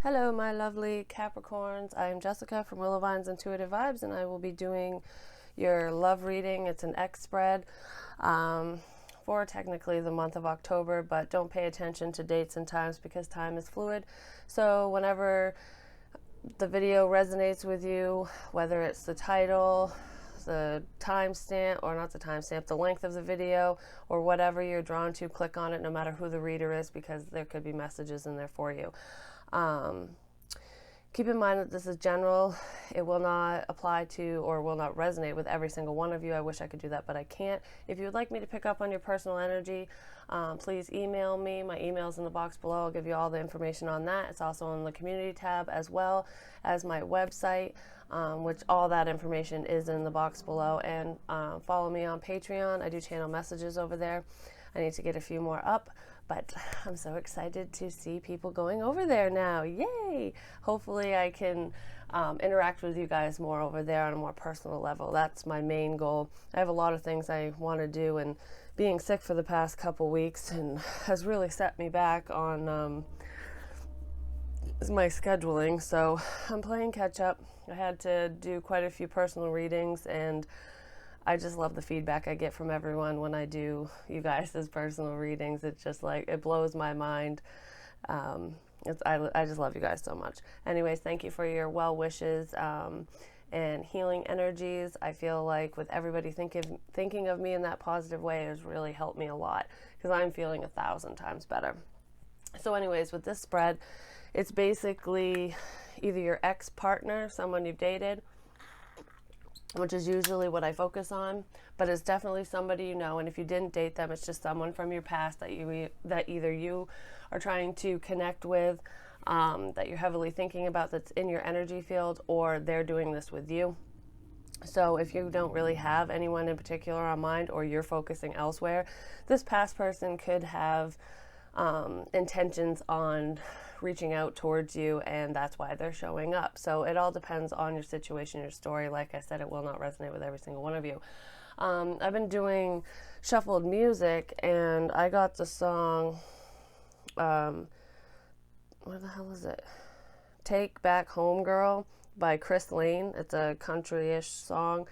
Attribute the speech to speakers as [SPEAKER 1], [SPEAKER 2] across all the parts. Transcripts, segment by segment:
[SPEAKER 1] Hello, my lovely Capricorns. I am Jessica from Willowvine's Intuitive Vibes, and I will be doing your love reading. It's an X spread for technically the month of October, but don't pay attention to dates and times because time is fluid. So whenever the video resonates with you, whether it's the title, the timestamp, or not the timestamp, the length of the video, or whatever you're drawn to, click on it no matter who the reader is, because there could be messages in there for you. Keep in mind that this is general. It will not apply to or will not resonate with every single one of you. I wish I could do that, but I can't. If you would like me to pick up on your personal energy, please email me. My email's in the box below. I'll give you all the information on that. It's also in the community tab, as well as my website, which all that information is in the box below. And follow me on Patreon. I do channel messages over there. I need to get a few more up, but I'm so excited to see people going over there now. Yay! Hopefully I can interact with you guys more over there on a more personal level. That's my main goal. I have a lot of things I want to do, and being sick for the past couple weeks and has really set me back on my scheduling, so I'm playing catch up. I had to do quite a few personal readings, and I just love the feedback I get from everyone when I do you guys' personal readings. It's just like, it blows my mind. I just love you guys so much. Anyways, thank you for your well wishes and healing energies. I feel like with everybody thinking of me in that positive way has really helped me a lot, because I'm feeling 1,000 times better. So anyways, with this spread, it's basically either your ex-partner, someone you've dated, which is usually what I focus on, but it's definitely somebody you know. And if you didn't date them, it's just someone from your past that either you are trying to connect with, that you're heavily thinking about, that's in your energy field, or they're doing this with you. So if you don't really have anyone in particular on mind, or you're focusing elsewhere, this past person could have intentions on reaching out towards you, and that's why they're showing up. So it all depends on your situation, your story. Like I said, it will not resonate with every single one of you. I've been doing shuffled music, and I got the song, where the hell is it? Take Back Home Girl by Chris Lane. It's a country-ish song,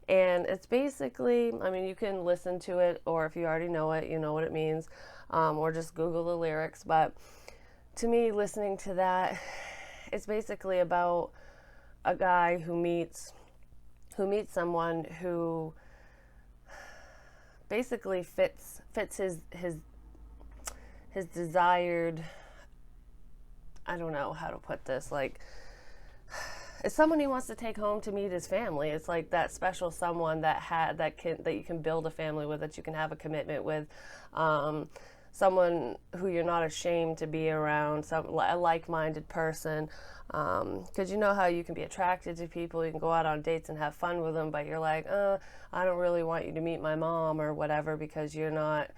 [SPEAKER 1] and it's basically, I mean, you can listen to it, or if you already know it, you know what it means, or just Google the lyrics. But to me, listening to that, it's basically about a guy who meets someone who basically fits his desired, I don't know how to put this, like, it's someone he wants to take home to meet his family. It's like that special someone that you can build a family with, that you can have a commitment with, someone who you're not ashamed to be around, a like-minded person, because you know how you can be attracted to people, you can go out on dates and have fun with them, but you're like, I don't really want you to meet my mom or whatever, because you're not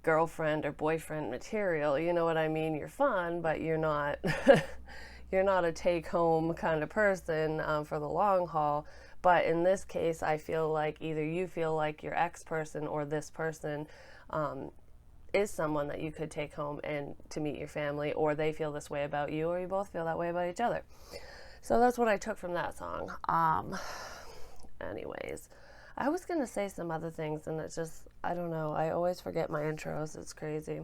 [SPEAKER 1] girlfriend or boyfriend material. You know what I mean? You're fun, but you're not you're not a take-home kind of person for the long haul. But in this case, I feel like either you feel like your ex-person or this person is someone that you could take home and to meet your family, or they feel this way about you, or you both feel that way about each other. So that's what I took from that song. Anyways, I was going to say some other things, and it's just, I don't know. I always forget my intros. It's crazy.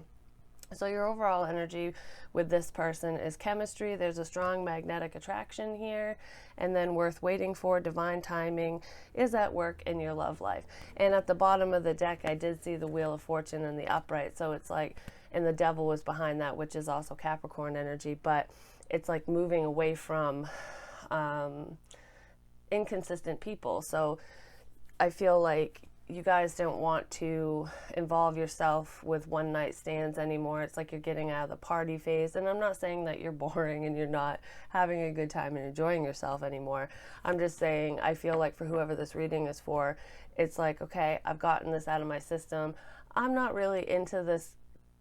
[SPEAKER 1] So your overall energy with this person is chemistry. There's a strong magnetic attraction here. And then worth waiting for, divine timing is at work in your love life. And at the bottom of the deck, I did see the Wheel of Fortune in the upright. So it's like, and the devil was behind that, which is also Capricorn energy. But it's like moving away from inconsistent people. So I feel like you guys don't want to involve yourself with one night stands anymore. It's like you're getting out of the party phase. And I'm not saying that you're boring and you're not having a good time and enjoying yourself anymore. I'm just saying, I feel like for whoever this reading is for, it's like, okay, I've gotten this out of my system. I'm not really into this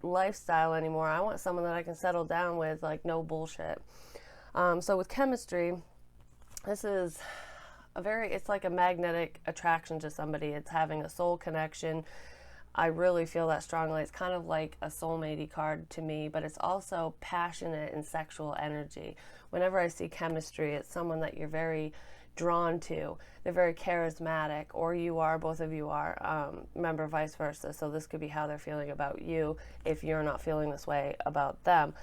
[SPEAKER 1] lifestyle anymore. I want someone that I can settle down with, like, no bullshit. So with chemistry, this is it's like a magnetic attraction to somebody. It's having a soul connection. I really feel that strongly. It's kind of like a soulmate card to me, but it's also passionate and sexual energy. Whenever I see chemistry, it's someone that you're very drawn to. They're very charismatic, or you are, both of you are, remember, vice versa. So this could be how they're feeling about you if you're not feeling this way about them.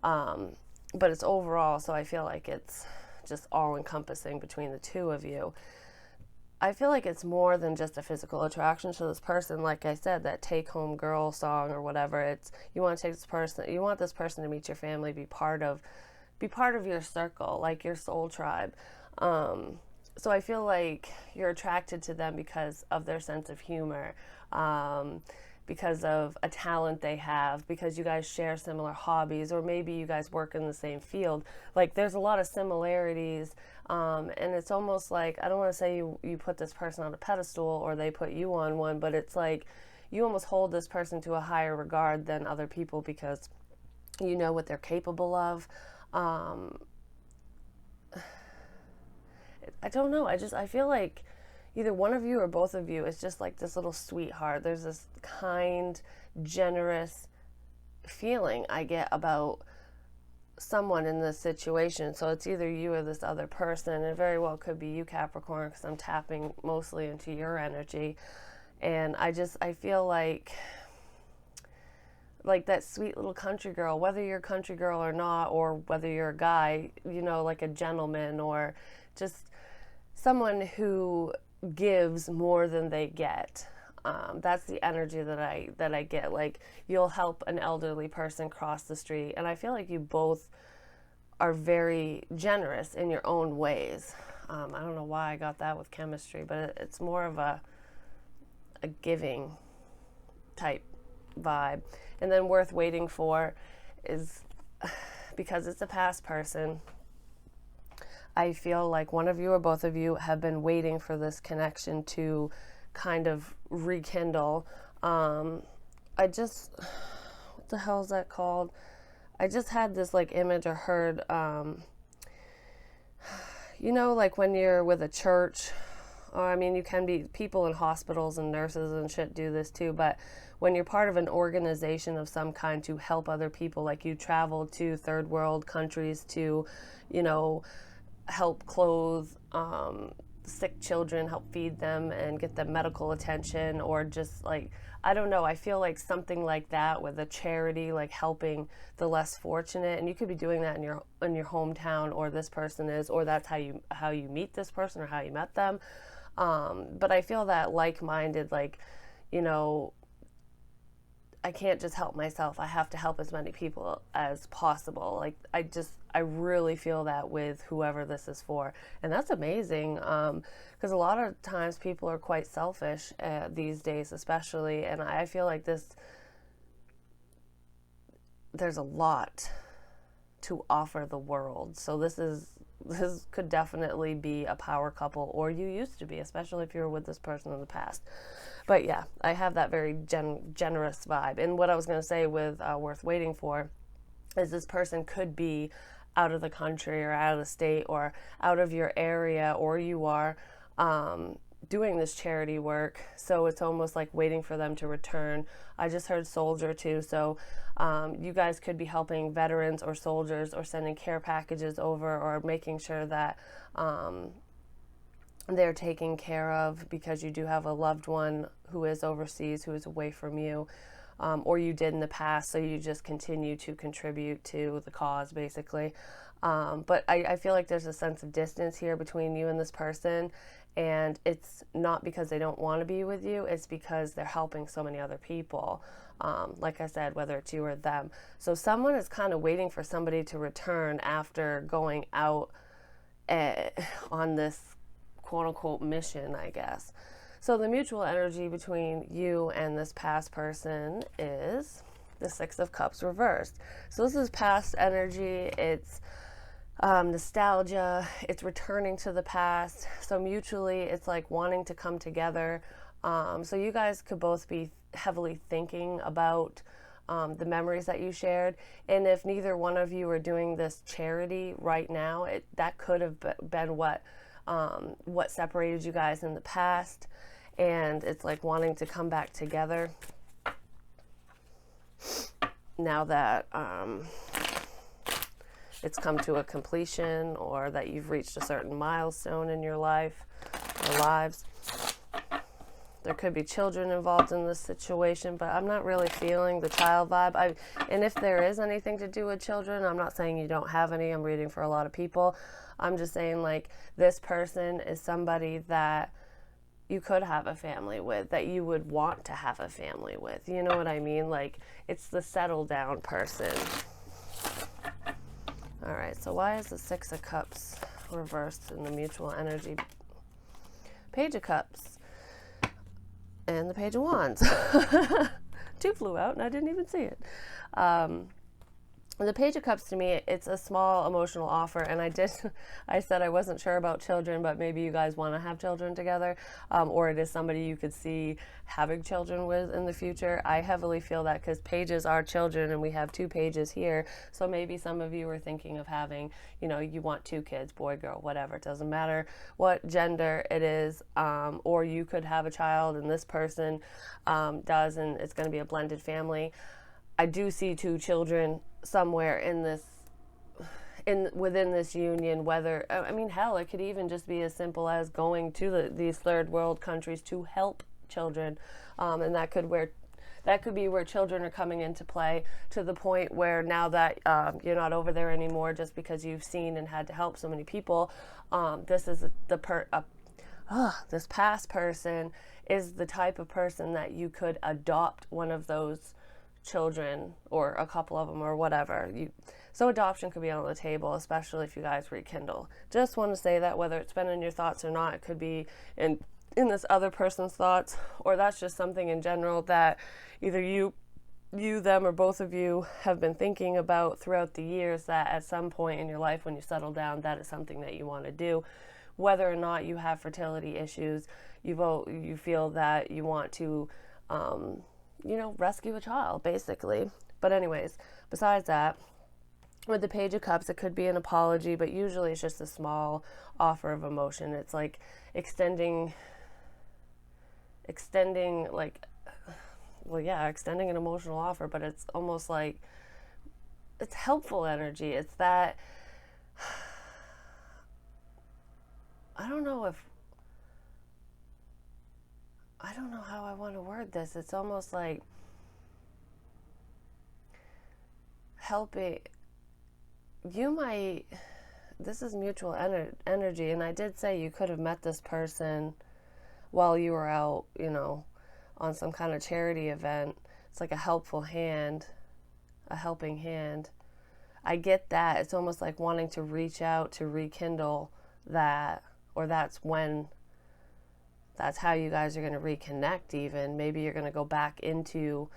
[SPEAKER 1] But it's overall, so I feel like it's just all encompassing between the two of you. I feel like it's more than just a physical attraction to this person. Like I said, that take home girl song or whatever, it's, you want to take this person, you want this person to meet your family, be part of your circle, like your soul tribe. So I feel like you're attracted to them because of their sense of humor, because of a talent they have, because you guys share similar hobbies, or maybe you guys work in the same field. Like, there's a lot of similarities, and it's almost like, I don't want to say you put this person on a pedestal or they put you on one, but it's like you almost hold this person to a higher regard than other people because you know what they're capable of. I don't know. I feel like either one of you or both of you is just like this little sweetheart. There's this kind, generous feeling I get about someone in this situation. So it's either you or this other person. It very well could be you, Capricorn, because I'm tapping mostly into your energy. And I feel like that sweet little country girl, whether you're a country girl or not, or whether you're a guy, you know, like a gentleman, or just someone who gives more than they get. That's the energy that I get. Like, you'll help an elderly person cross the street, and I feel like you both are very generous in your own ways. I don't know why I got that with chemistry, but it's more of a giving type vibe. And then worth waiting for is, because it's a past person, I feel like one of you or both of you have been waiting for this connection to kind of rekindle. What the hell is that called? I just had this like image or heard, you know, like when you're with a church, or I mean, you can be, people in hospitals and nurses and shit do this too, but when you're part of an organization of some kind to help other people, like you travel to third world countries to, you know, help clothe sick children, help feed them and get them medical attention, or just like, I don't know, I feel like something like that with a charity, like helping the less fortunate. And you could be doing that in your hometown, or this person is, or that's how you meet this person or how you met them. But I feel that like-minded, like, you know, I can't just help myself. I have to help as many people as possible. Like, I really feel that with whoever this is for. And that's amazing, because a lot of times people are quite selfish these days, especially. And I feel like there's a lot to offer the world. So this could definitely be a power couple, or you used to be, especially if you were with this person in the past. But yeah, I have that very generous vibe. And what I was going to say with worth waiting for is this person could be out of the country or out of the state or out of your area, or you are doing this charity work. So it's almost like waiting for them to return. I just heard soldier too. So you guys could be helping veterans or soldiers, or sending care packages over, or making sure that they're taken care of, because you do have a loved one who is overseas, who is away from you, or you did in the past, so you just continue to contribute to the cause, basically. But I feel like there's a sense of distance here between you and this person, and it's not because they don't want to be with you, it's because they're helping so many other people. Like I said, whether it's you or them. So someone is kind of waiting for somebody to return after going out on this quote-unquote mission, I guess. So the mutual energy between you and this past person is the Six of Cups reversed. So this is past energy. It's nostalgia. It's returning to the past. So mutually, it's like wanting to come together. So you guys could both be heavily thinking about the memories that you shared. And if neither one of you are doing this charity right now, that could have been what separated you guys in the past. And it's like wanting to come back together. now that it's come to a completion, or that you've reached a certain milestone in your life or lives. There could be children involved in this situation, but I'm not really feeling the child vibe. And if there is anything to do with children, I'm not saying you don't have any. I'm reading for a lot of people. I'm just saying, like, this person is somebody that you could have a family with, that you would want to have a family with. You know what I mean? Like, it's the settle down person. All right, so why is the Six of Cups reversed in the mutual energy? Page of Cups and the Page of Wands. Two flew out and I didn't even see it. The Page of Cups, to me, it's a small emotional offer, and I said I wasn't sure about children, but maybe you guys want to have children together, or it is somebody you could see having children with in the future. I heavily feel that, because pages are children, and we have two pages here, so maybe some of you are thinking of having, you know, you want two kids, boy, girl, whatever, it doesn't matter what gender it is, or you could have a child, and this person does, and it's going to be a blended family. I do see two children somewhere in this, within this union, whether, I mean, hell, it could even just be as simple as going to these third world countries to help children, and that could be where children are coming into play, to the point where now that you're not over there anymore just because you've seen and had to help so many people, this is this past person is the type of person that you could adopt one of those children, or a couple of them, or whatever. So adoption could be on the table, especially if you guys rekindle. Just want to say that, whether it's been in your thoughts or not, it could be in this other person's thoughts, or that's just something in general that either you, them, or both of you have been thinking about throughout the years, that at some point in your life when you settle down, that is something that you want to do. Whether or not you have fertility issues, you feel that you want to rescue a child, basically. But anyways, besides that, with the Page of Cups, it could be an apology, but usually it's just a small offer of emotion. It's like extending extending an emotional offer, but it's almost like it's helpful energy. It's that, I don't know how I want to word this. It's almost like helping. This is mutual energy, and I did say you could have met this person while you were out, on some kind of charity event. It's like a helping hand. I get that. It's almost like wanting to reach out to rekindle that, or that's how you guys are going to reconnect even. Maybe you're going to go back into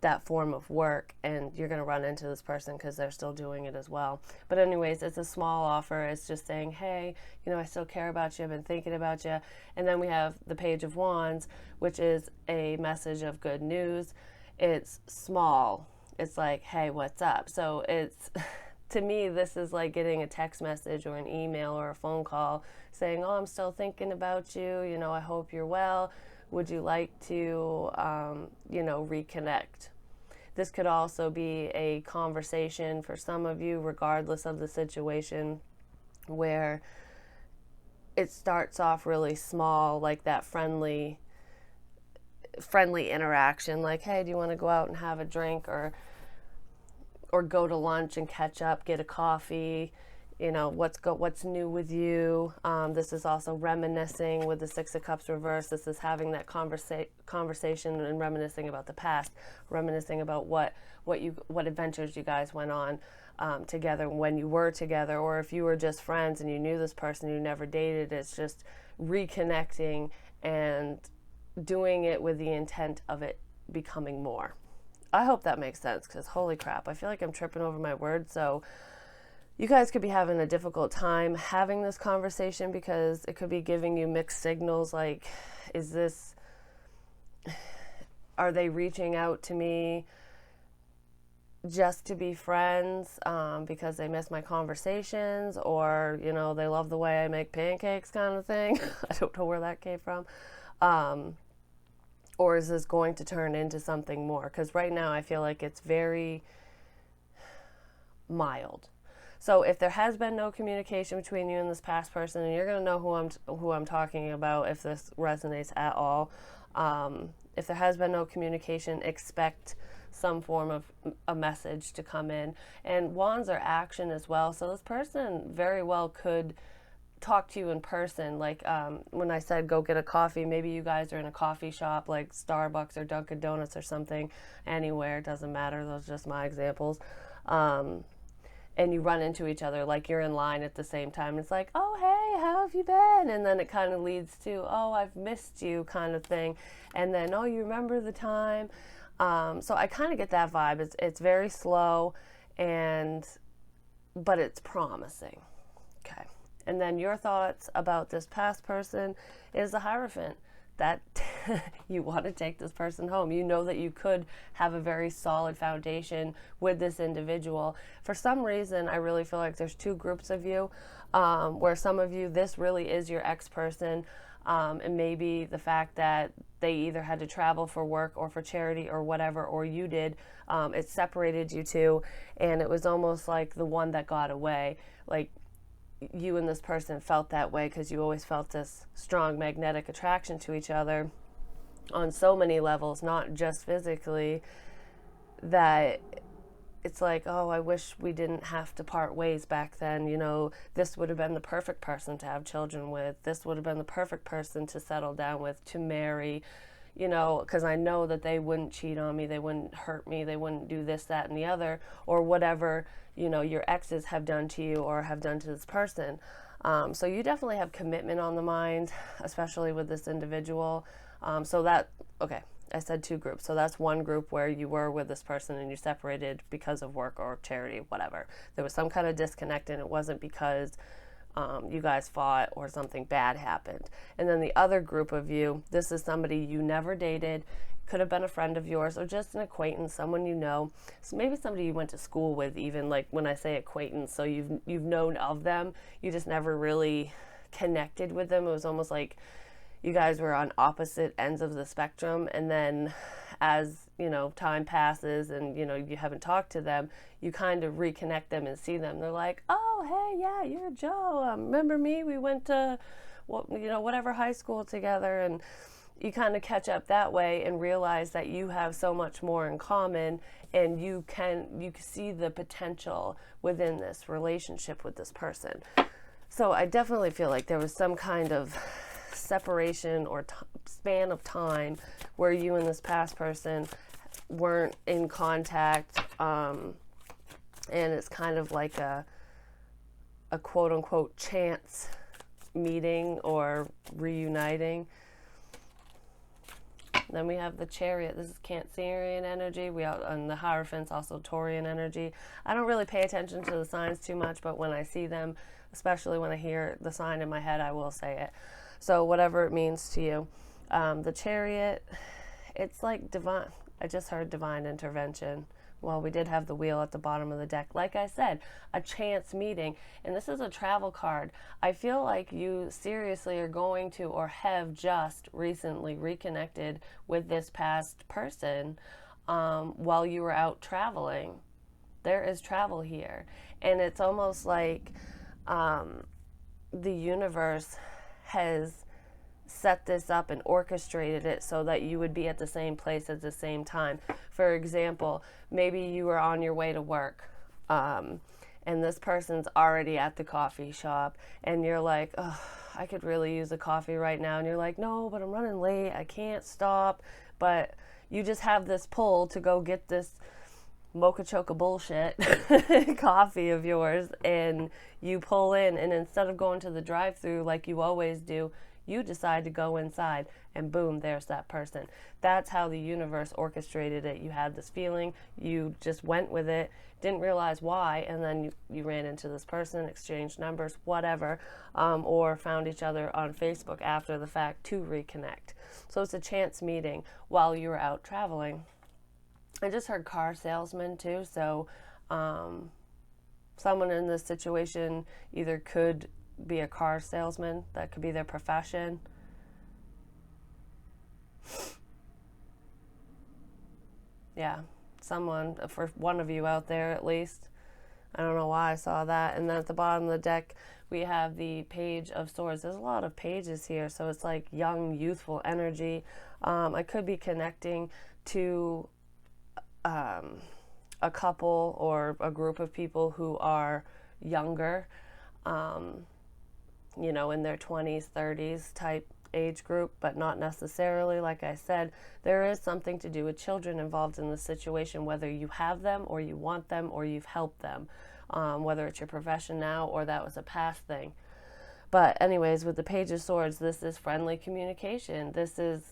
[SPEAKER 1] that form of work, and you're going to run into this person because they're still doing it as well. But anyways, it's a small offer. It's just saying, hey, I still care about you. I've been thinking about you. And then we have the Page of Wands, which is a message of good news. It's small. It's like, hey, what's up? So it's, to me, this is like getting a text message or an email or a phone call saying, oh, I'm still thinking about you. I hope you're well. Would you like to, reconnect? This could also be a conversation for some of you, regardless of the situation, where it starts off really small, like that friendly interaction, like, hey, do you want to go out and have a drink, or go to lunch and catch up, get a coffee, what's new with you. This is also reminiscing with the Six of Cups reverse. This is having that conversation and reminiscing about the past, reminiscing about what adventures you guys went on together when you were together, or if you were just friends and you knew this person, you never dated. It's just reconnecting and doing it with the intent of it becoming more. I hope that makes sense, because holy crap, I feel like I'm tripping over my words. So you guys could be having a difficult time having this conversation, because it could be giving you mixed signals, like, are they reaching out to me just to be friends because they miss my conversations, or, they love the way I make pancakes kind of thing. I don't know where that came from. Or is this going to turn into something more? Because right now I feel like it's very mild. So if there has been no communication between you and this past person, and you're going to know who I'm talking about if this resonates at all, if there has been no communication, expect some form of a message to come in. And wands are action as well, so this person very well could talk to you in person. Like when I said go get a coffee, maybe you guys are in a coffee shop like Starbucks or Dunkin' Donuts or something, anywhere, it doesn't matter, those are just my examples. And you run into each other, like you're in line at the same time. It's like, oh, hey, how have you been? And then it kind of leads to, oh, I've missed you kind of thing. And then, oh, you remember the time? So I kind of get that vibe. It's very slow, but it's promising. Okay. And then your thoughts about this past person is the Hierophant. That you want to take this person home. You know that you could have a very solid foundation with this individual. For some reason, I really feel like there's two groups of you, where some of you, this really is your ex-person, and maybe the fact that they either had to travel for work or for charity or whatever, or you did, it separated you two, and it was almost like the one that got away. Like, you and this person felt that way because you always felt this strong magnetic attraction to each other on so many levels, not just physically, that it's like, oh, I wish we didn't have to part ways back then. You know, this would have been the perfect person to have children with. This would have been the perfect person to settle down with, to marry, you know, because I know that they wouldn't cheat on me, they wouldn't hurt me, they wouldn't do this, that, and the other, or whatever, you know, your exes have done to you or have done to this person. So you definitely have commitment on the mind, especially with this individual. Okay, I said two groups. So that's one group where you were with this person and you separated because of work or charity, whatever. There was some kind of disconnect, and it wasn't because you guys fought or something bad happened. And then the other group of you, this is somebody you never dated, could have been a friend of yours or just an acquaintance, someone you know. So maybe somebody you went to school with, even, like when I say acquaintance, so you've known of them, you just never really connected with them. It was almost like you guys were on opposite ends of the spectrum, and then as, you know, time passes and, you know, you haven't talked to them, you kind of reconnect them and see them. They're like, oh, hey, yeah, you're Joe. Remember me? We went to, whatever high school together. And you kind of catch up that way and realize that you have so much more in common, and you can see the potential within this relationship with this person. So I definitely feel like there was some kind of separation or span of time where you and this past person weren't in contact, and it's kind of like a quote-unquote chance meeting or reuniting. Then we have the Chariot. This is Cancerian energy. And the Hierophant's also Taurian energy. I don't really pay attention to the signs too much, but when I see them, especially when I hear the sign in my head, I will say it. So whatever it means to you. The Chariot, it's like divine. I just heard divine intervention. Well, we did have the wheel at the bottom of the deck. Like I said, a chance meeting. And this is a travel card. I feel like you seriously are going to, or have just recently reconnected with this past person while you were out traveling. There is travel here. And it's almost like the universe has set this up and orchestrated it so that you would be at the same place at the same time. For example, maybe you were on your way to work, and this person's already at the coffee shop, and you're like, oh, I could really use a coffee right now. And you're like, no, but I'm running late, I can't stop. But you just have this pull to go get this mocha choca bullshit coffee of yours, and you pull in, and instead of going to the drive-thru like you always do, you decide to go inside, and boom, there's that person. That's how the universe orchestrated it. You had this feeling, you just went with it, didn't realize why, and then you ran into this person, exchanged numbers, whatever, or found each other on Facebook after the fact to reconnect. So it's a chance meeting while you were out traveling. I just heard car salesman too, so someone in this situation either could be a car salesman, that could be their profession. Yeah, someone, for one of you out there at least. I don't know why I saw that. And then at the bottom of the deck, we have the Page of Swords. There's a lot of pages here, so it's like young, youthful energy. I could be connecting to a couple or a group of people who are younger, you know, in their 20s, 30s type age group, but not necessarily. Like I said, there is something to do with children involved in this situation, whether you have them or you want them or you've helped them, whether it's your profession now or that was a past thing. But anyways, with the Page of Swords, this is friendly communication. This is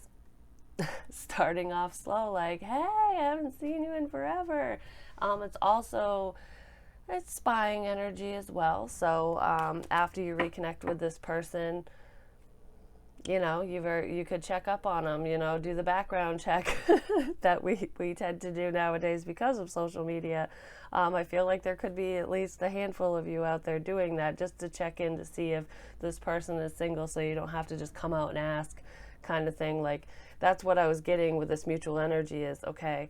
[SPEAKER 1] starting off slow, like, hey, I haven't seen you in forever. It's also, it's spying energy as well. So after you reconnect with this person, you know, you could check up on them, you know, do the background check that we tend to do nowadays because of social media. I feel like there could be at least a handful of you out there doing that just to check in to see if this person is single, so you don't have to just come out and ask, kind of thing. Like, that's what I was getting with this mutual energy is, okay,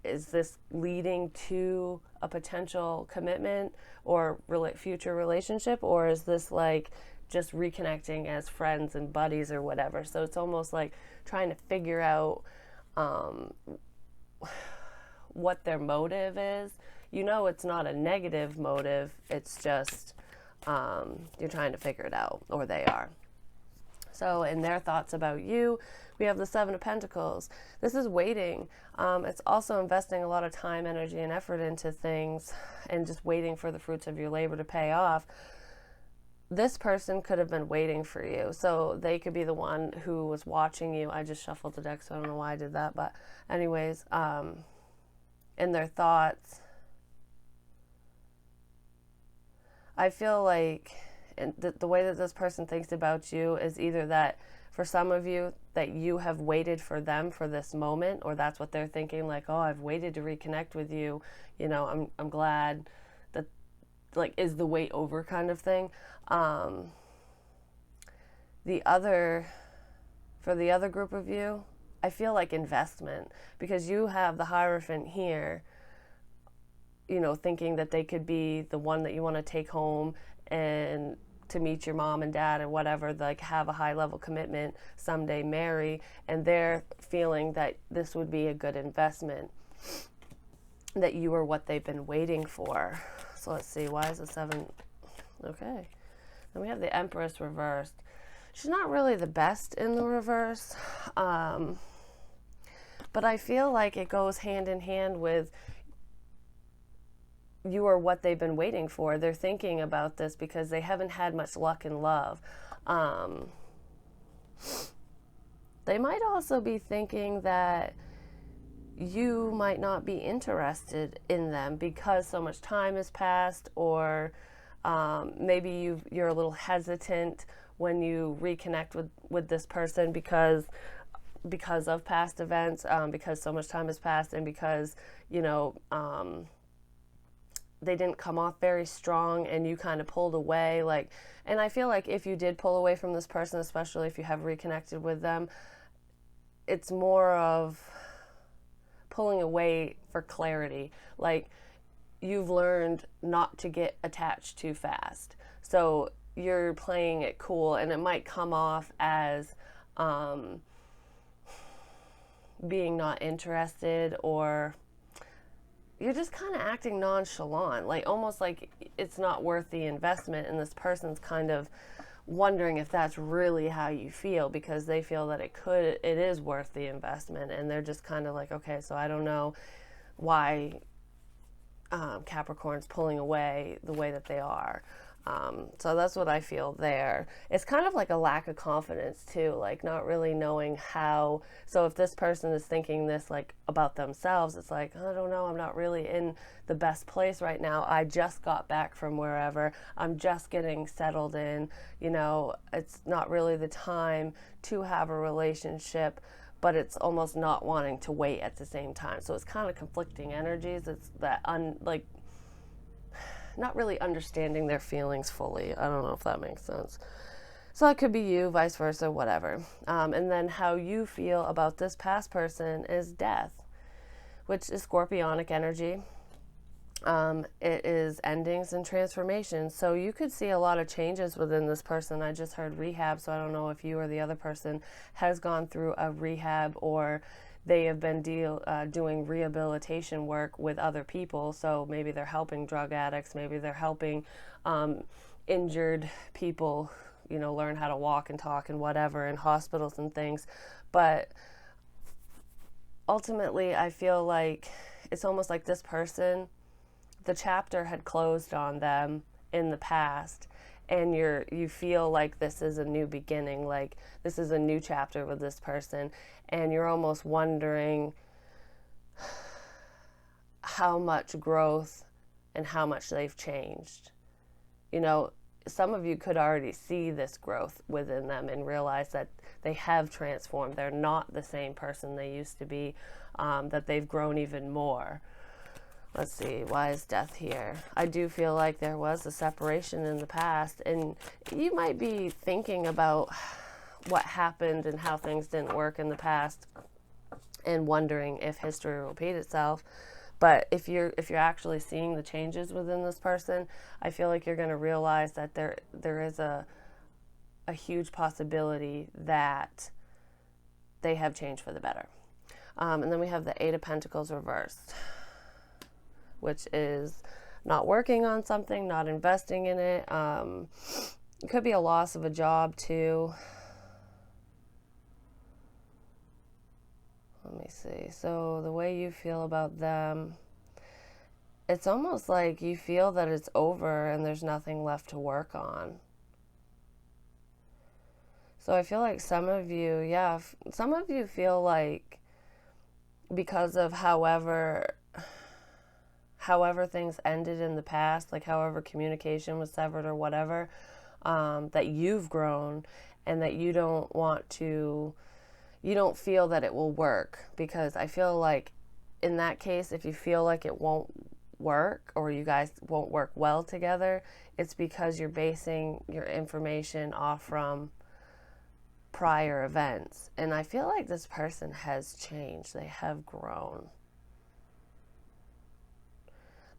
[SPEAKER 1] is this leading to a potential commitment or future relationship, or is this like just reconnecting as friends and buddies or whatever? So it's almost like trying to figure out what their motive is. You know, it's not a negative motive, it's just you're trying to figure it out, or they are. So in their thoughts about you, we have the Seven of Pentacles. This is waiting. It's also investing a lot of time, energy, and effort into things and just waiting for the fruits of your labor to pay off. This person could have been waiting for you. So they could be the one who was watching you. I just shuffled the deck, so I don't know why I did that. But anyways, in their thoughts, I feel like the way that this person thinks about you is either that for some of you that you have waited for them for this moment, or that's what they're thinking, like, oh, I've waited to reconnect with you. You know, I'm glad that, like, is the wait over kind of thing. For the other group of you, I feel like investment, because you have the Hierophant here, you know, thinking that they could be the one that you want to take home and to meet your mom and dad or whatever, like have a high level commitment, someday marry, and they're feeling that this would be a good investment, that you are what they've been waiting for. So let's see, why is the Seven? Okay. Then we have the Empress reversed. She's not really the best in the reverse, but I feel like it goes hand in hand with you are what they've been waiting for. They're thinking about this because they haven't had much luck in love. They might also be thinking that you might not be interested in them because so much time has passed, or maybe you're a little hesitant when you reconnect with this person because of past events, because so much time has passed, and because, you know, they didn't come off very strong and you kind of pulled away. Like, and I feel like if you did pull away from this person, especially if you have reconnected with them, it's more of pulling away for clarity. Like, you've learned not to get attached too fast. So you're playing it cool, and it might come off as being not interested, or you're just kind of acting nonchalant, like almost like it's not worth the investment, and this person's kind of wondering if that's really how you feel, because they feel that it is worth the investment, and they're just kind of like, okay, so I don't know why Capricorn's pulling away the way that they are. So that's what I feel there. It's kind of like a lack of confidence too, like not really knowing how. So if this person is thinking this like about themselves, it's like, I don't know, I'm not really in the best place right now. I just got back from wherever. I'm just getting settled in. You know, it's not really the time to have a relationship, but it's almost not wanting to wait at the same time. So it's kind of conflicting energies. It's that not really understanding their feelings fully. I don't know if that makes sense. So it could be you, vice versa, whatever. And then how you feel about this past person is death. which is scorpionic energy. It is endings and transformations. So you could see a lot of changes within this person. I just heard rehab, so I don't know if you or the other person has gone through a rehab, or they have been doing rehabilitation work with other people. So maybe they're helping drug addicts, maybe they're helping injured people, you know, learn how to walk and talk and whatever in hospitals and things. But ultimately, I feel like it's almost like this person, the chapter had closed on them in the past, and you feel like this is a new beginning, like this is a new chapter with this person, and you're almost wondering how much growth and how much they've changed. You know, some of you could already see this growth within them and realize that they have transformed. They're not the same person they used to be, that they've grown even more. Let's see, why is death here? I do feel like there was a separation in the past, and you might be thinking about what happened and how things didn't work in the past and wondering if history will repeat itself. But if you're actually seeing the changes within this person, I feel like you're going to realize that there is a huge possibility that they have changed for the better. And then we have the Eight of Pentacles reversed, which is not working on something, not investing in it. It could be a loss of a job too. Let me see. So the way you feel about them, it's almost like you feel that it's over and there's nothing left to work on. So I feel like some of you feel like because of however things ended in the past, like however communication was severed or whatever, that you've grown, and that you don't feel that it will work. Because I feel like in that case, if you feel like it won't work or you guys won't work well together, it's because you're basing your information off from prior events. And I feel like this person has changed. They have grown.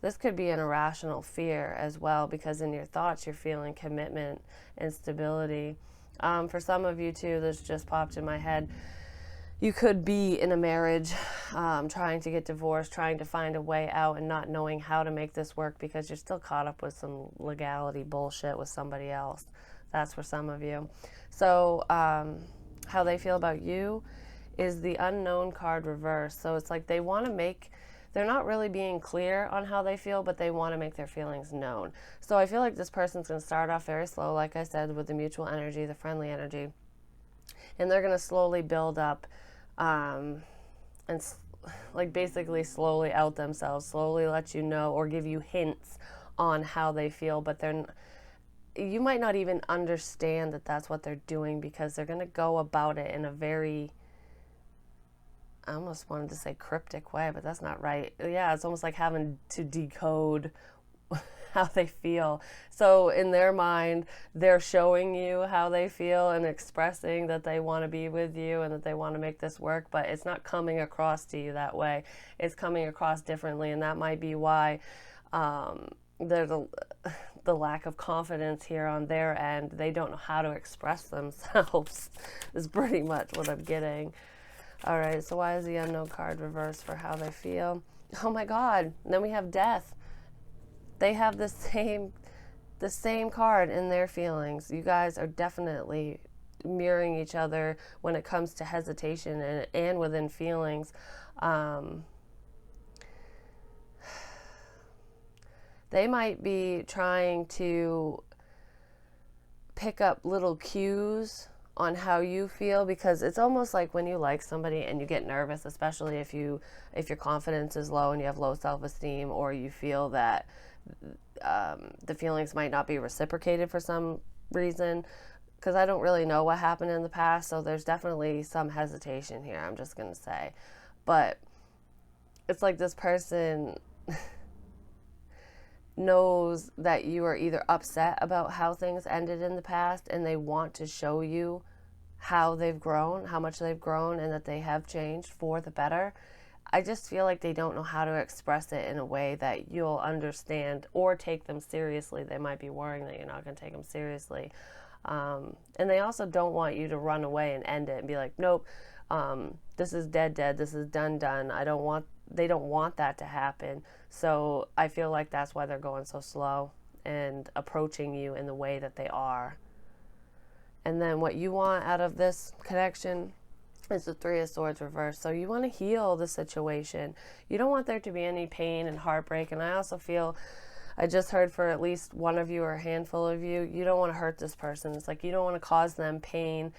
[SPEAKER 1] This could be an irrational fear as well, because in your thoughts you're feeling commitment and stability. For some of you too, this just popped in my head. You could be in a marriage, trying to get divorced, trying to find a way out and not knowing how to make this work because you're still caught up with some legality bullshit with somebody else. That's for some of you. So how they feel about you is the Unknown card reversed. So it's like they're not really being clear on how they feel, but they want to make their feelings known. So I feel like this person's going to start off very slow, like I said, with the mutual energy, the friendly energy. And they're going to slowly build up and like basically slowly out themselves, slowly let you know or give you hints on how they feel. But you might not even understand that that's what they're doing, because they're going to go about it in a very, I almost wanted to say cryptic way, but that's not right. Yeah, it's almost like having to decode how they feel. So in their mind, they're showing you how they feel and expressing that they want to be with you and that they want to make this work, but it's not coming across to you that way. It's coming across differently, and that might be why there's the lack of confidence here on their end. They don't know how to express themselves is pretty much what I'm getting. All right, so why is the Unknown card reversed for how they feel? Oh my God, and then we have death. They have the same card in their feelings. You guys are definitely mirroring each other when it comes to hesitation and within feelings. They might be trying to pick up little cues on how you feel, because it's almost like when you like somebody and you get nervous, especially if your confidence is low and you have low self-esteem, or you feel that the feelings might not be reciprocated for some reason, because I don't really know what happened in the past, so there's definitely some hesitation here, I'm just going to say. But it's like this person knows that you are either upset about how things ended in the past, and they want to show you how they've grown, how much they've grown, and that they have changed for the better. I just feel like they don't know how to express it in a way that you'll understand or take them seriously. They might be worrying that you're not going to take them seriously. And they also don't want you to run away and end it and be like, nope, this is dead, this is done. They don't want that to happen. So I feel like that's why they're going so slow and approaching you in the way that they are. And then what you want out of this connection is the Three of Swords reversed. So you want to heal the situation. You don't want there to be any pain and heartbreak. And I also feel, I just heard for at least one of you or a handful of you, you don't want to hurt this person. It's like you don't want to cause them pain.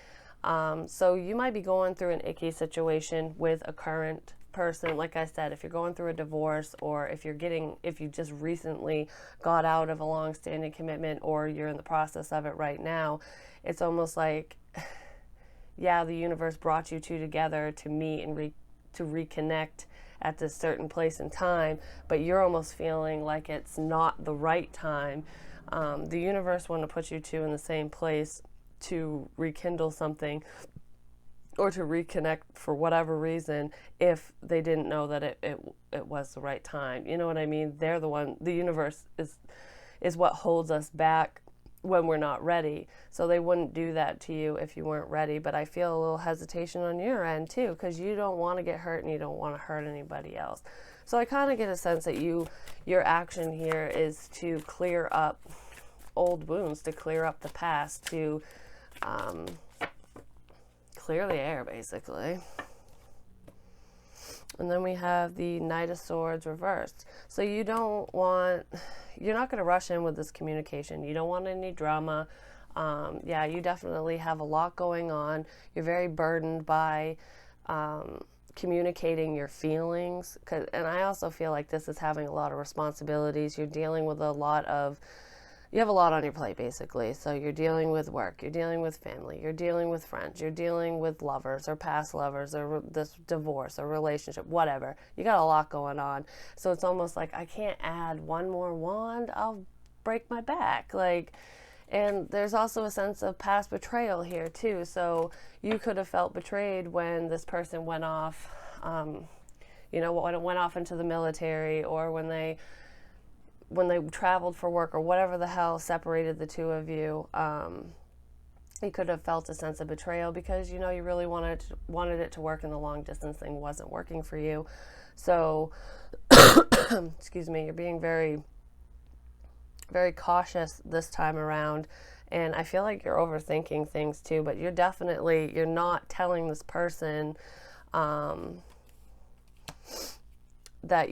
[SPEAKER 1] So you might be going through an icky situation with a current person. Like I said, if you're going through a divorce, or if you just recently got out of a long-standing commitment, or you're in the process of it right now, it's almost like, yeah, the universe brought you two together to meet and to reconnect at this certain place and time, but you're almost feeling like it's not the right time. The universe wanted to put you two in the same place to rekindle something or to reconnect for whatever reason, if they didn't know that it was the right time. You know what I mean? They're the one, the universe is what holds us back when we're not ready. So they wouldn't do that to you if you weren't ready. But I feel a little hesitation on your end too, because you don't want to get hurt and you don't want to hurt anybody else. So I kind of get a sense that your action here is to clear up old wounds, to clear up the past, to clear the air, basically. And then we have the Knight of Swords reversed. So you're not going to rush in with this communication. You don't want any drama. Yeah, you definitely have a lot going on. You're very burdened by communicating your feelings. And I also feel like this is having a lot of responsibilities. You're dealing with you have a lot on your plate, basically. So you're dealing with work, you're dealing with family, you're dealing with friends, you're dealing with lovers or past lovers or this divorce or relationship, whatever. You got a lot going on. So it's almost like, I can't add one more wand, I'll break my back. And there's also a sense of past betrayal here too. So you could have felt betrayed when this person went off, when it went off into the military, or when they traveled for work, or whatever the hell separated the two of you. You could have felt a sense of betrayal because, you really wanted it to work, and the long distance thing wasn't working for you. So, excuse me, you're being very, very cautious this time around. And I feel like you're overthinking things too, but you're not telling this person that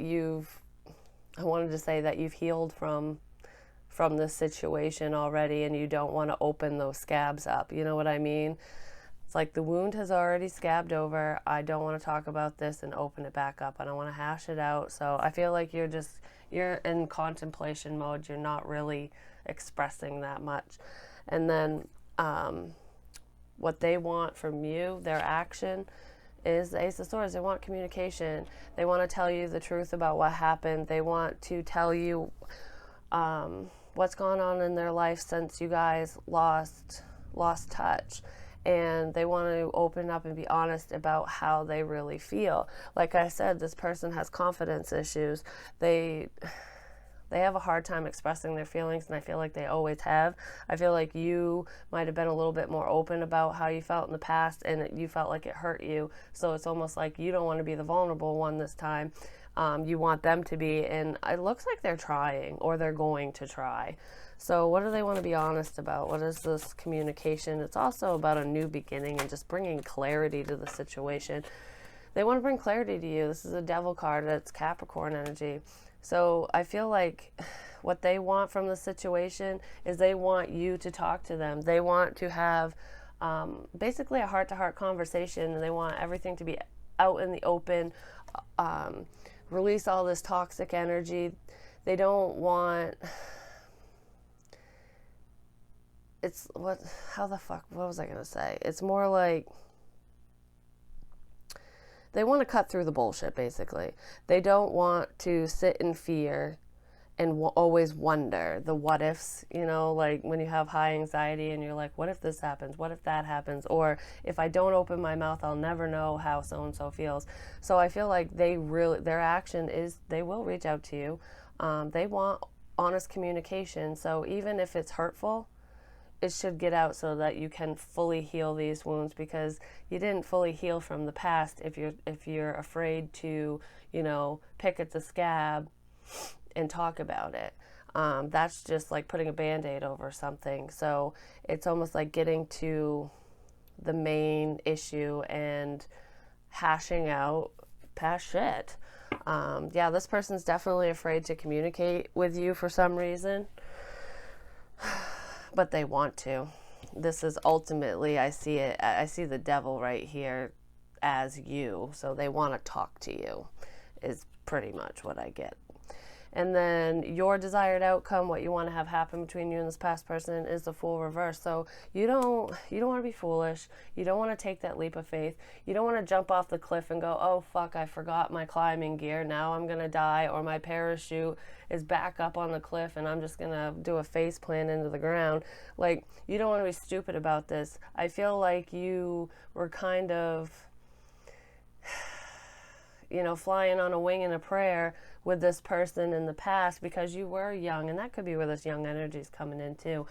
[SPEAKER 1] I wanted to say that you've healed from this situation already, and you don't want to open those scabs up. You know what I mean? It's like the wound has already scabbed over. I don't want to talk about this and open it back up. I don't want to hash it out. So I feel like you're in contemplation mode. You're not really expressing that much. And then what they want from you, their action, is the Ace of Swords. They want communication. They want to tell you the truth about what happened. They want to tell you what's gone on in their life since you guys lost touch. And they want to open up and be honest about how they really feel. Like I said, this person has confidence issues. They have a hard time expressing their feelings, and I feel like they always have. I feel like you might have been a little bit more open about how you felt in the past, and you felt like it hurt you. So it's almost like you don't want to be the vulnerable one this time. You want them to be, and it looks like they're trying, or they're going to try. So what do they want to be honest about? What is this communication? It's also about a new beginning and just bringing clarity to the situation. They want to bring clarity to you. This is a Devil card. It's Capricorn energy. So I feel like what they want from the situation is they want you to talk to them. They want to have basically a heart-to-heart conversation, and they want everything to be out in the open, release all this toxic energy. They don't want... what was I going to say? It's more like... they want to cut through the bullshit, basically. They don't want to sit in fear and always wonder the what ifs, you know, like when you have high anxiety and you're like, what if this happens? What if that happens? Or if I don't open my mouth, I'll never know how so-and-so feels. So I feel like their action is they will reach out to you. They want honest communication. So even if it's hurtful, it should get out so that you can fully heal these wounds, because you didn't fully heal from the past if you're afraid to, you know, pick at the scab and talk about it. That's just like putting a band-aid over something. So it's almost like getting to the main issue and hashing out past shit. Yeah, this person's definitely afraid to communicate with you for some reason, but they want to. This is ultimately, I see the devil right here as you, so they want to talk to you, is pretty much what I get. And then your desired outcome, what you want to have happen between you and this past person, is the Fool reverse. So you don't want to be foolish. You don't want to take that leap of faith. You don't want to jump off the cliff and go, oh fuck, I forgot my climbing gear, now I'm gonna die, or my parachute is back up on the cliff and I'm just gonna do a face plant into the ground. Like, you don't want to be stupid about this. I feel like you were kind of, you know, flying on a wing and a prayer with this person in the past because you were young, and that could be where this young energy is coming in too.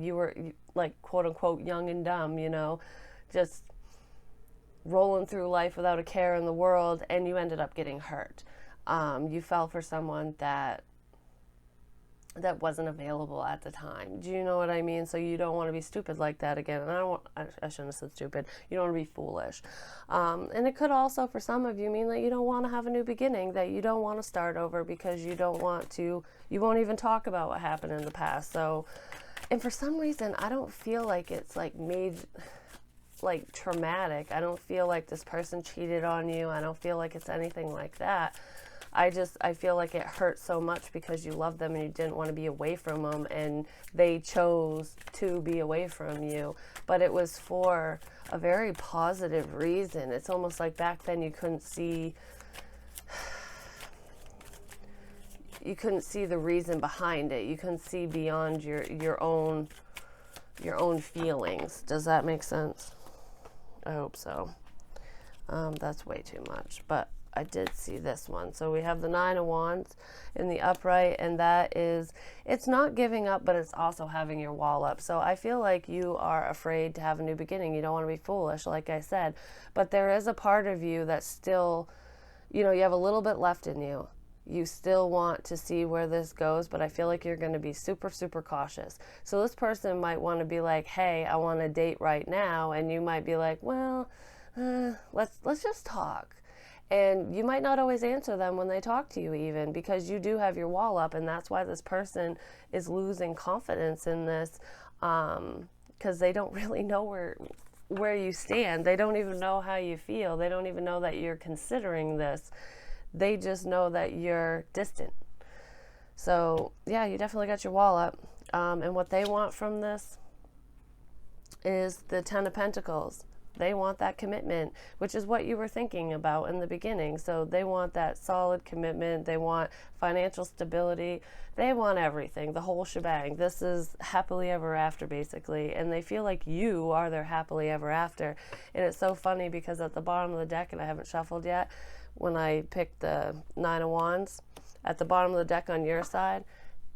[SPEAKER 1] You were like, quote unquote, young and dumb, you know, just rolling through life without a care in the world, and you ended up getting hurt. You fell for someone that wasn't available at the time. Do you know what I mean? So you don't want to be stupid like that again. And I shouldn't have said stupid. You don't want to be foolish. And it could also, for some of you, mean that you don't want to have a new beginning, that you don't want to start over because you won't even talk about what happened in the past. So, and for some reason, I don't feel like it's like made like traumatic. I don't feel like this person cheated on you. I don't feel like it's anything like that. I feel like it hurt so much because you love them and you didn't want to be away from them, and they chose to be away from you. But it was for a very positive reason. It's almost like back then you couldn't see the reason behind it. You couldn't see beyond your own feelings. Does that make sense? I hope so. That's way too much, but I did see this one. So we have the Nine of Wands in the upright, and that is, it's not giving up, but it's also having your wall up. So I feel like you are afraid to have a new beginning. You don't want to be foolish, like I said, but there is a part of you that still, you know, you have a little bit left in you. You still want to see where this goes, but I feel like you're going to be super, super cautious. So this person might want to be like, hey, I want a date right now. And you might be like, well, let's just talk. And you might not always answer them when they talk to you, even because you do have your wall up, and that's why this person is losing confidence in this, because they don't really know where you stand. They don't even know how you feel. They don't even know that you're considering this. They just know that you're distant. So yeah, you definitely got your wall up. And what they want from this is the Ten of Pentacles. They want that commitment, which is what you were thinking about in the beginning. So they want that solid commitment. They want financial stability. They want everything, the whole shebang. This is happily ever after, basically. And they feel like you are their happily ever after. And it's so funny because at the bottom of the deck, and I haven't shuffled yet, when I picked the Nine of Wands, at the bottom of the deck on your side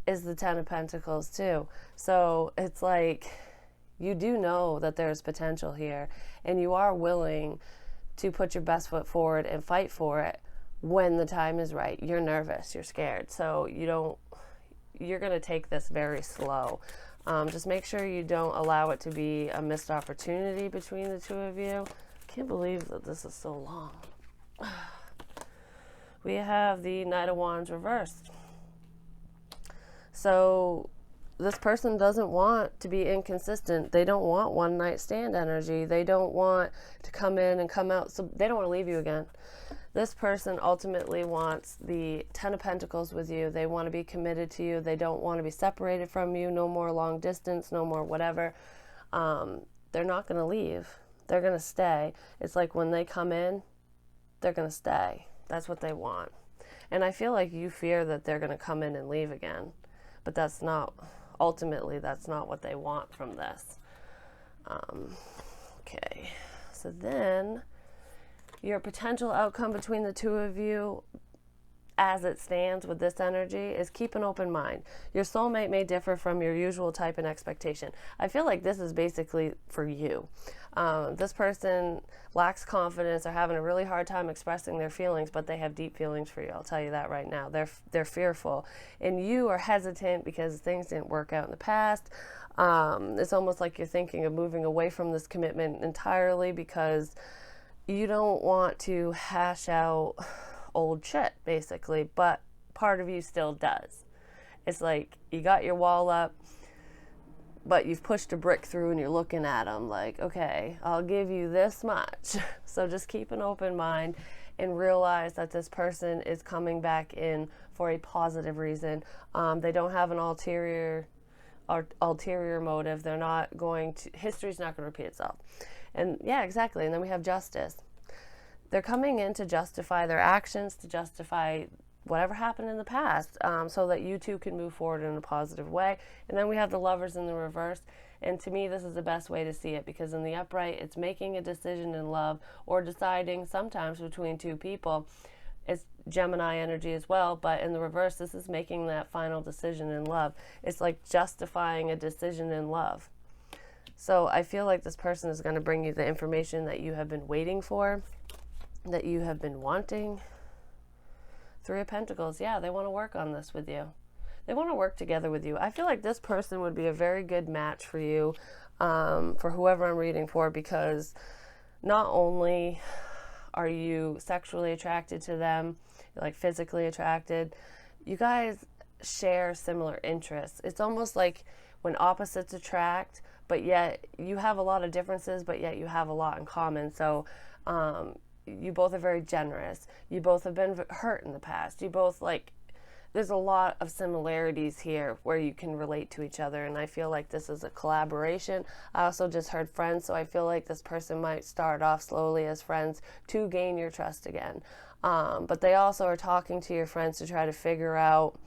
[SPEAKER 1] is the Ten of Pentacles too. So it's like, you do know that there's potential here, and you are willing to put your best foot forward and fight for it when the time is right. You're nervous, you're scared, so you're going to take this very slow. Just make sure you don't allow it to be a missed opportunity between the two of you. I can't believe that this is so long. We have the Knight of Wands reversed. So this person doesn't want to be inconsistent. They don't want one night stand energy. They don't want to come in and come out. So they don't want to leave you again. This person ultimately wants the Ten of Pentacles with you. They want to be committed to you. They don't want to be separated from you. No more long distance, no more whatever. They're not going to leave. They're going to stay. It's like when they come in, they're going to stay. That's what they want. And I feel like you fear that they're going to come in and leave again. But that's not, ultimately, that's not what they want from this. Okay. So then, your potential outcome between the two of you, as it stands with this energy, is keep an open mind. Your soulmate may differ from your usual type and expectation. I feel like this is basically for you. This person lacks confidence, or having a really hard time expressing their feelings, but they have deep feelings for you. I'll tell you that right now. They're fearful, and you are hesitant because things didn't work out in the past. It's almost like you're thinking of moving away from this commitment entirely because you don't want to hash out old shit, basically, but part of you still does. It's like you got your wall up, but you've pushed a brick through and you're looking at them like, okay, I'll give you this much. So just keep an open mind and realize that this person is coming back in for a positive reason. They don't have an ulterior motive. They're not going to, history's not going to repeat itself. And yeah, exactly. And then we have justice. They're coming in to justify their actions, to justify whatever happened in the past, so that you two can move forward in a positive way. And then we have the Lovers in the reverse. And to me, this is the best way to see it, because in the upright, it's making a decision in love, or deciding sometimes between two people. It's Gemini energy as well, but in the reverse, this is making that final decision in love. It's like justifying a decision in love. So I feel like this person is going to bring you the information that you have been waiting for, that you have been wanting. Three of Pentacles, yeah, they want to work on this with you. They want to work together with you. I feel like this person would be a very good match for you, for whoever I'm reading for, because not only are you sexually attracted to them, like physically attracted, you guys share similar interests. It's almost like when opposites attract, but yet you have a lot of differences, but yet you have a lot in common. So you both are very generous. You both have been hurt in the past. You both, like, there's a lot of similarities here where you can relate to each other, and I feel like this is a collaboration. I also just heard friends, so I feel like this person might start off slowly as friends to gain your trust again. But they also are talking to your friends to try to figure out,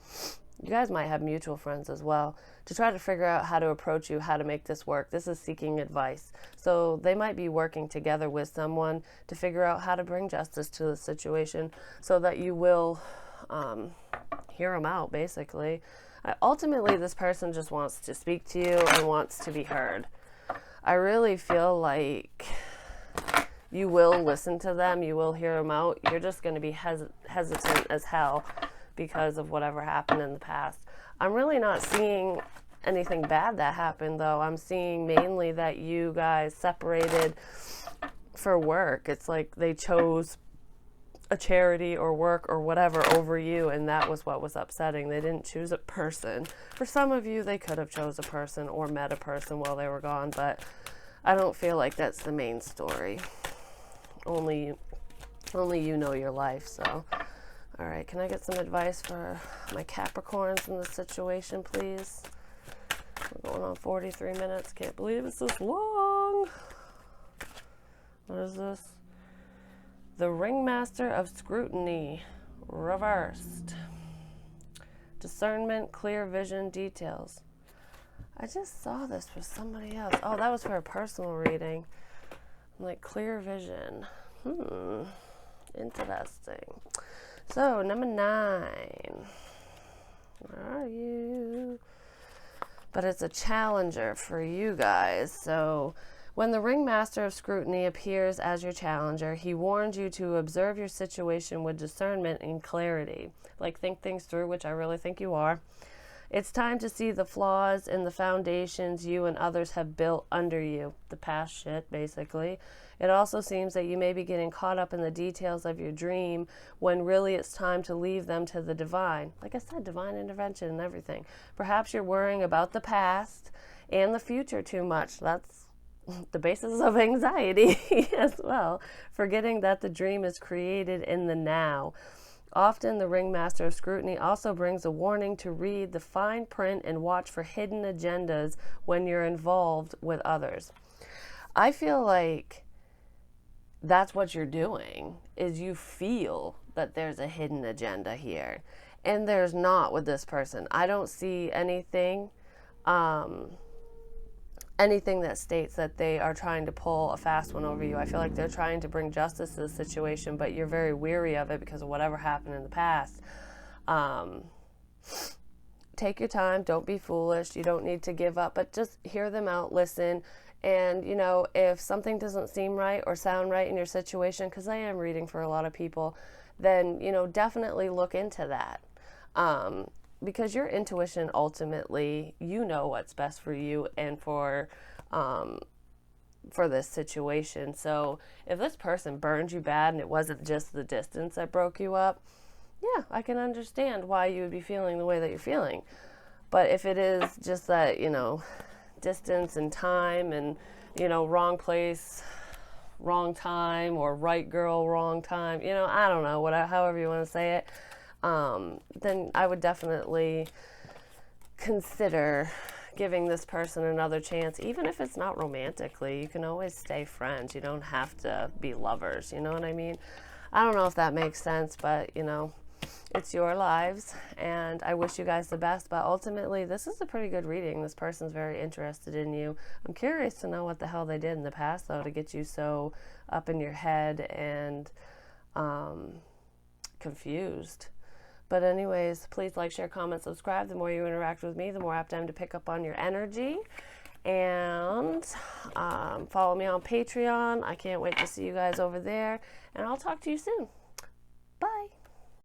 [SPEAKER 1] you guys might have mutual friends as well, to try to figure out how to approach you, how to make this work. This is seeking advice. So they might be working together with someone to figure out how to bring justice to the situation, so that you will hear them out, basically. Ultimately, this person just wants to speak to you and wants to be heard. I really feel like you will listen to them. You will hear them out. You're just going to be hesitant as hell because of whatever happened in the past. I'm really not seeing anything bad that happened, though. I'm seeing mainly that you guys separated for work. It's like they chose a charity or work or whatever over you, and that was what was upsetting. They didn't choose a person. For some of you, they could have chose a person or met a person while they were gone, but I don't feel like that's the main story. Only you know your life, so. All right, can I get some advice for my Capricorns in this situation, please? We're going on 43 minutes. Can't believe it's this long. What is this? The Ringmaster of Scrutiny, reversed. Discernment, clear vision, details. I just saw this for somebody else. Oh, that was for a personal reading. I'm like, clear vision. Interesting. So, number 9. Where are you? But it's a challenger for you guys. So, when the Ringmaster of Scrutiny appears as your challenger, he warns you to observe your situation with discernment and clarity. Like, think things through, which I really think you are. It's time to see the flaws in the foundations you and others have built under you. The past shit, basically. It also seems that you may be getting caught up in the details of your dream when really it's time to leave them to the divine. Like I said, divine intervention and everything. Perhaps you're worrying about the past and the future too much. That's the basis of anxiety as well. Forgetting that the dream is created in the now. Often the Ringmaster of Scrutiny also brings a warning to read the fine print and watch for hidden agendas when you're involved with others. I feel like that's what you're doing, is you feel that there's a hidden agenda here. And there's not with this person. I don't see anything anything that states that they are trying to pull a fast one over you. I feel like they're trying to bring justice to the situation, but you're very weary of it because of whatever happened in the past. Take your time. Don't be foolish. You don't need to give up, but just hear them out, listen. And, you know, if something doesn't seem right or sound right in your situation, because I am reading for a lot of people, then, you know, definitely look into that. Because your intuition, ultimately, you know what's best for you and for this situation. So if this person burned you bad and it wasn't just the distance that broke you up, yeah, I can understand why you would be feeling the way that you're feeling. But if it is just that, you know, distance and time and, you know, wrong place, wrong time, or right girl, wrong time, you know, I don't know, however you want to say it, then I would definitely consider giving this person another chance, even if it's not romantically. You can always stay friends. You don't have to be lovers. You know what I mean? I don't know if that makes sense, but, you know, it's your lives, and I wish you guys the best. But ultimately, this is a pretty good reading. This person's very interested in you. I'm curious to know what the hell they did in the past, though, to get you so up in your head and confused. But anyways, please like, share, comment, subscribe. The more you interact with me, the more apt I am to pick up on your energy. And follow me on Patreon. I can't wait to see you guys over there. And I'll talk to you soon.